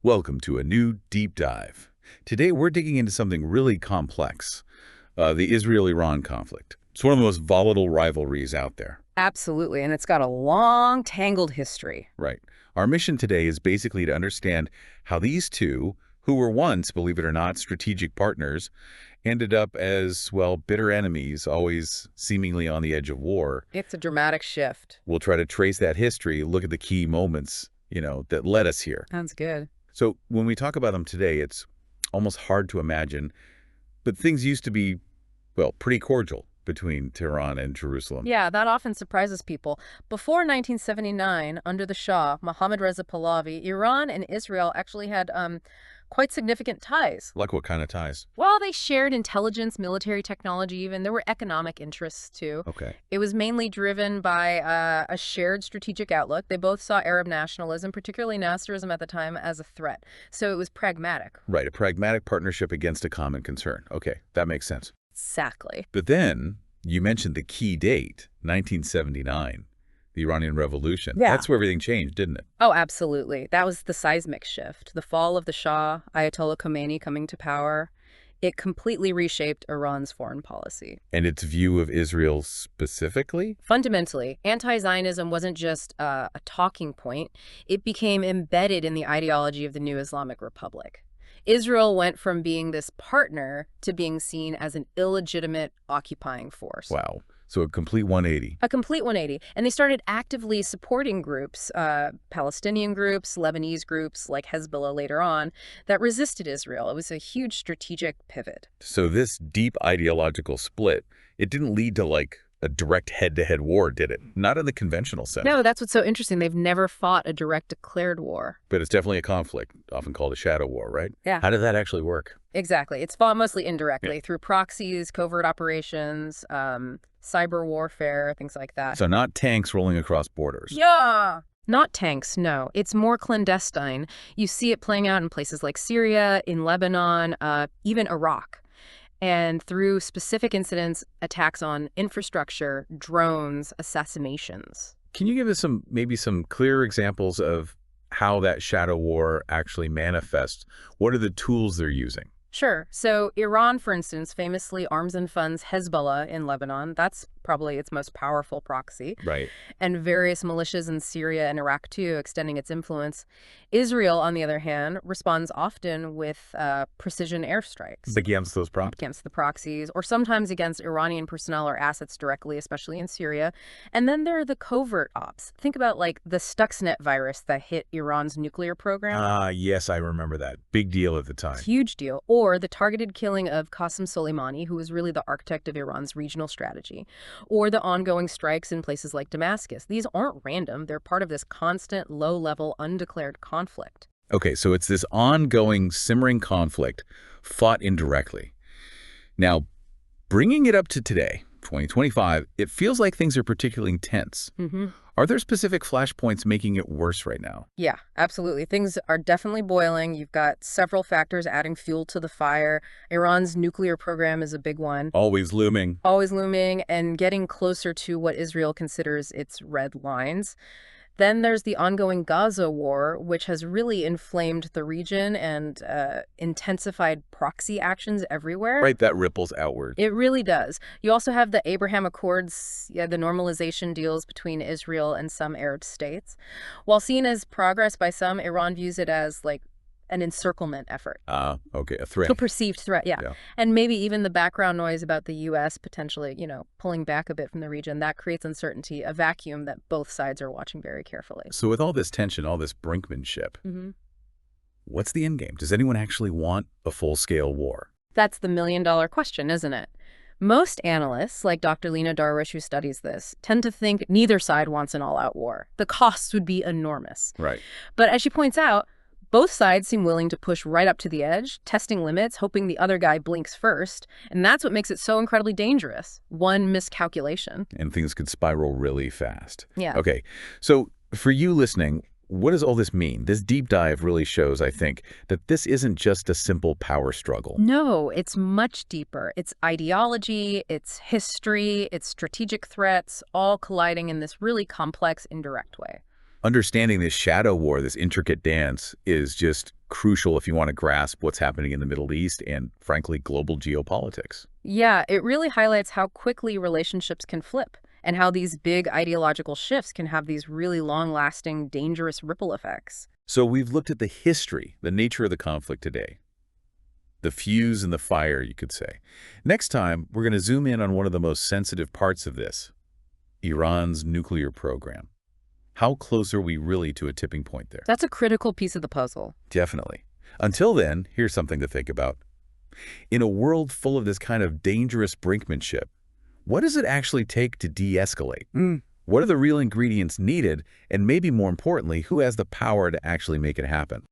Welcome to a new deep dive. Today we're digging into something really complex, the Israel-Iran conflict. It's one of the most volatile rivalries out there. Absolutely, and it's got a long, tangled history. Right. Our mission today is basically to understand how these two, who were once, believe it or not, strategic partners, ended up as, well, bitter enemies, always seemingly on the edge of war. It's a dramatic shift. We'll try to trace that history, look at the key moments, that led us here. Sounds good. So when we talk about them today, it's almost hard to imagine, but things used to be, well, pretty cordial between Tehran and Jerusalem. Yeah, that often surprises people. Before 1979, under the Shah, Mohammad Reza Pahlavi, Iran and Israel actually had quite significant ties. Like what kind of ties? Well, they shared intelligence, military technology, even. There were economic interests, too. Okay. It was mainly driven by a shared strategic outlook. They both saw Arab nationalism, particularly Nasserism at the time, as a threat. So it was pragmatic. Right, a pragmatic partnership against a common concern. Okay, that makes sense. Exactly. But then you mentioned the key date, 1979, the Iranian Revolution. Yeah. That's where everything changed, didn't it? Oh, absolutely. That was the seismic shift. The fall of the Shah, Ayatollah Khomeini coming to power. It completely reshaped Iran's foreign policy. And its view of Israel specifically? Fundamentally, anti-Zionism wasn't just a talking point. It became embedded in the ideology of the new Islamic Republic. Israel went from being this partner to being seen as an illegitimate occupying force. Wow. So a complete 180. A complete 180. And they started actively supporting groups, Palestinian groups, Lebanese groups like Hezbollah later on, that resisted Israel. It was a huge strategic pivot. So this deep ideological split, it didn't lead to like a direct head-to-head war, did it? Not in the conventional sense. No, that's what's so interesting. They've never fought a direct declared war. But it's definitely a conflict, often called a shadow war, right? Yeah. How did that actually work? Exactly. It's fought mostly indirectly through proxies, covert operations, cyber warfare, things like that. So not tanks rolling across borders. Yeah. Not tanks, no. It's more clandestine. You see it playing out in places like Syria, in Lebanon, even Iraq. And through specific incidents, attacks on infrastructure, drones, assassinations. Can you give us maybe some clear examples of how that shadow war actually manifests? What are the tools they're using? Sure. So Iran, for instance, famously arms and funds Hezbollah in Lebanon. That's probably its most powerful proxy. Right. And various militias in Syria and Iraq, too, extending its influence. Israel, on the other hand, responds often with precision airstrikes. Against those proxies. Against the proxies, or sometimes against Iranian personnel or assets directly, especially in Syria. And then there are the covert ops. Think about, like, the Stuxnet virus that hit Iran's nuclear program. Yes, I remember that. Big deal at the time. Huge deal. Or the targeted killing of Qasem Soleimani, who was really the architect of Iran's regional strategy. Or the ongoing strikes in places like Damascus. These aren't random. They're part of this constant, low-level, undeclared conflict. Okay, so it's this ongoing, simmering conflict fought indirectly. Now, bringing it up to today, 2025, it feels like things are particularly tense. Are there specific flashpoints making it worse right now? Yeah, absolutely. Things are definitely boiling. You've got several factors adding fuel to the fire. Iran's nuclear program is a big one. Always looming. Always looming and getting closer to what Israel considers its red lines. Then there's the ongoing Gaza war, which has really inflamed the region and intensified proxy actions everywhere. Right, that ripples outward. It really does. You also have the Abraham Accords, the normalization deals between Israel and some Arab states. While seen as progress by some, Iran views it as like an encirclement effort. Okay, a threat. A perceived threat, yeah. And maybe even the background noise about the U.S. potentially, pulling back a bit from the region, that creates uncertainty, a vacuum that both sides are watching very carefully. So with all this tension, all this brinkmanship, what's the end game? Does anyone actually want a full-scale war? That's the million-dollar question, isn't it? Most analysts, like Dr. Lena Darwish, who studies this, tend to think neither side wants an all-out war. The costs would be enormous. Right. But as she points out, both sides seem willing to push right up to the edge, testing limits, hoping the other guy blinks first. And that's what makes it so incredibly dangerous. One miscalculation. And things could spiral really fast. Yeah. Okay. So for you listening, what does all this mean? This deep dive really shows, I think, that this isn't just a simple power struggle. No, it's much deeper. It's ideology, it's history, it's strategic threats, all colliding in this really complex, indirect way. Understanding this shadow war, this intricate dance, is just crucial if you want to grasp what's happening in the Middle East and, frankly, global geopolitics. Yeah, it really highlights how quickly relationships can flip and how these big ideological shifts can have these really long-lasting, dangerous ripple effects. So we've looked at the history, the nature of the conflict today. The fuse and the fire, you could say. Next time, we're going to zoom in on one of the most sensitive parts of this, Iran's nuclear program. How close are we really to a tipping point there? That's a critical piece of the puzzle. Definitely. Until then, here's something to think about. In a world full of this kind of dangerous brinkmanship, what does it actually take to de-escalate? What are the real ingredients needed? And maybe more importantly, who has the power to actually make it happen?